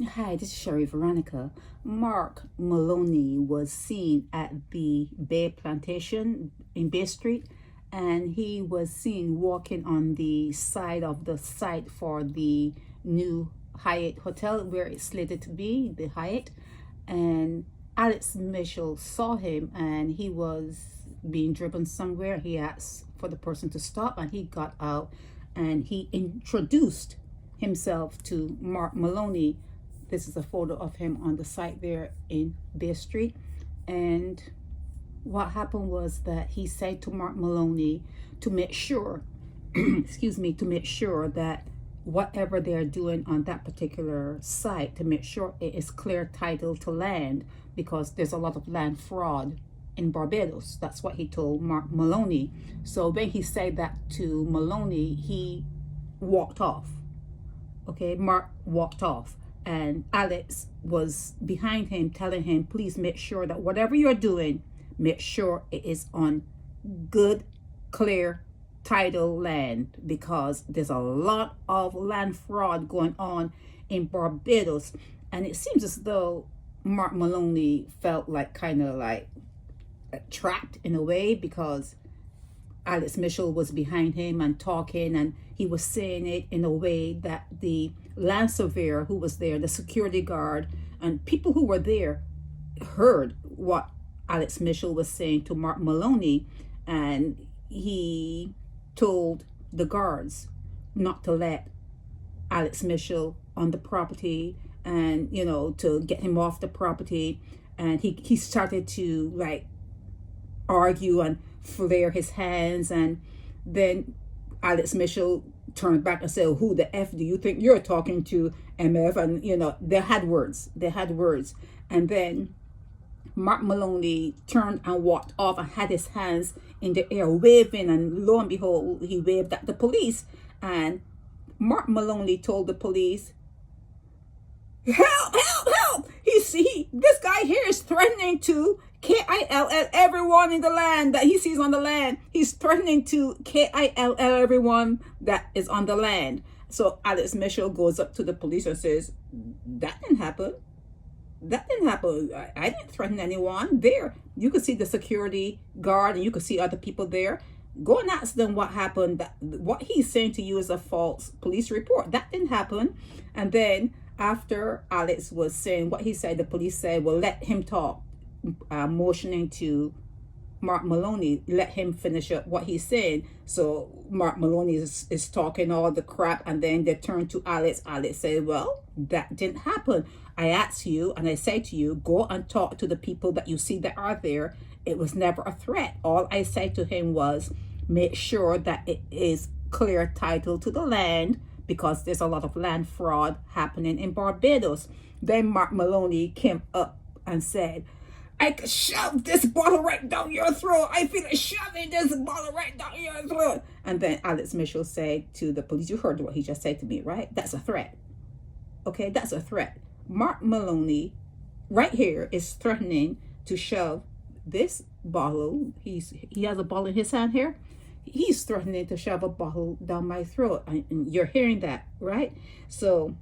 Hi, this is Sherry Veronica. Mark Maloney was seen at the Bay Plantation in Bay Street, and he was seen walking on the side of the site for the new Hyatt Hotel where it's slated to be, the Hyatt. And Alex Mitchell saw him, and he was being driven somewhere. He asked for the person to stop, and he got out and he introduced himself to Mark Maloney. This is a photo of him on the site there in Bay Street. And what happened was that he said to Mark Maloney to make sure, excuse me, to make sure that whatever they're doing on that particular site, to make sure it is clear title to land, because there's a lot of land fraud in Barbados. That's what he told Mark Maloney. So when he said that to Maloney, he walked off. Okay, Mark walked off. And Alex was behind him telling him, please make sure that whatever you're doing, make sure it is on good, clear title land, because there's a lot of land fraud going on in Barbados. And it seems as though Mark Maloney felt like kind of like trapped in a way, because Alex Mitchell was behind him and talking, and he was saying it in a way that the land surveyor who was there, the security guard, and people who were there heard what Alex Mitchell was saying to Mark Maloney, and he told the guards not to let Alex Mitchell on the property, and to get him off the property. And he started to like argue and flare his hands, and then Alex Mitchell turned back and said, who the F do you think you're talking to, MF? And they had words, and then Mark Maloney turned and walked off and had his hands in the air waving, and lo and behold, he waved at the police. And Mark Maloney told the police, help, help, help! This guy here is threatening to KILL everyone in the land that he sees on the land. He's threatening to KILL everyone that is on the land. So Alex Mitchell goes up to the police and says, that didn't happen. I didn't threaten anyone. There, you could see the security guard, and you could see other people there. Go and ask them what happened. What he's saying to you is a false police report. That didn't happen. And then after Alex was saying what he said, the police said, well, let him talk, motioning to Mark Maloney, let him finish up what he's saying. So Mark Maloney is talking all the crap, and then they turn to Alex. Alex said, well, that didn't happen. I asked you, and I said to you, go and talk to the people that you see that are there. It was never a threat. All I said to him was, make sure that it is clear title to the land, because there's a lot of land fraud happening in Barbados. Then Mark Maloney came up and said, I could shove this bottle right down your throat. I feel like shoving this bottle right down your throat. And then Alex Mitchell said to the police, you heard what he just said to me, right? That's a threat. Okay, that's a threat. Mark Maloney right here is threatening to shove this bottle. He has a bottle in his hand here. He's threatening to shove a bottle down my throat. And you're hearing that, right? So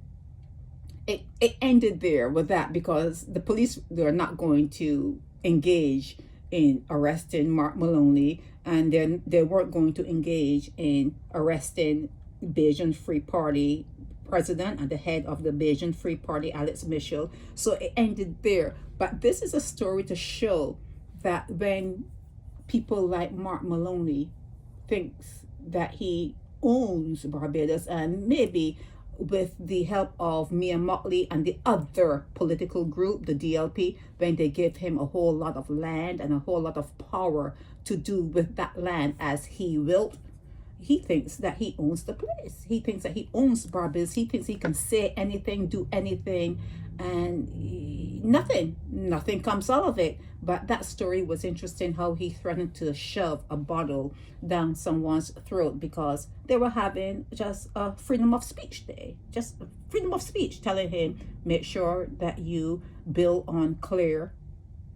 it ended there with that, because the police, they're not going to engage in arresting Mark Maloney, and then they weren't going to engage in arresting Bajan Free Party president and the head of the Bajan Free Party, Alex Mitchell. So it ended there. But this is a story to show that when people like Mark Maloney thinks that he owns Barbados, and maybe with the help of Mia Mottley and the other political group, the DLP, when they give him a whole lot of land and a whole lot of power to do with that land as he will, he thinks that he owns the place. He thinks that he owns Barbados. He thinks he can say anything, do anything, and nothing comes out of it. But that story was interesting, how he threatened to shove a bottle down someone's throat because they were having just a freedom of speech day, just freedom of speech, telling him, make sure that you build on clear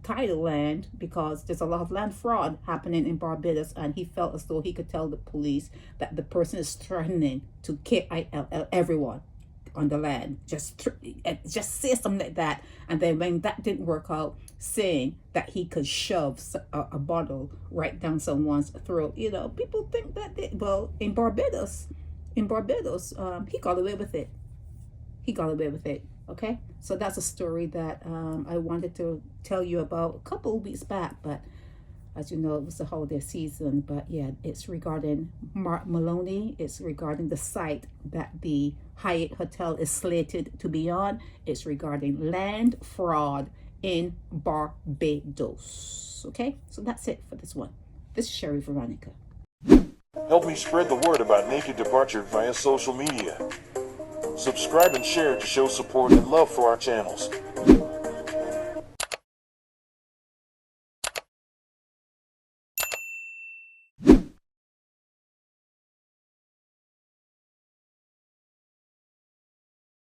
title land, because there's a lot of land fraud happening in Barbados. And he felt as though he could tell the police that the person is threatening to KILL everyone. on the land. Just say something like that. And then when that didn't work out, saying that he could shove a bottle right down someone's throat. You know, people think that well, in Barbados, he got away with it. He got away with it. Okay, so that's a story that I wanted to tell you about a couple of weeks back, but as you know, it was the holiday season. But yeah, it's regarding Mark Maloney. It's regarding the site that the Hyatt Hotel is slated to be on. It's regarding land fraud in Barbados. Okay, so that's it for this one. This is Sherry Veronica. Help me spread the word about Naked Departure via social media. Subscribe and share to show support and love for our channels.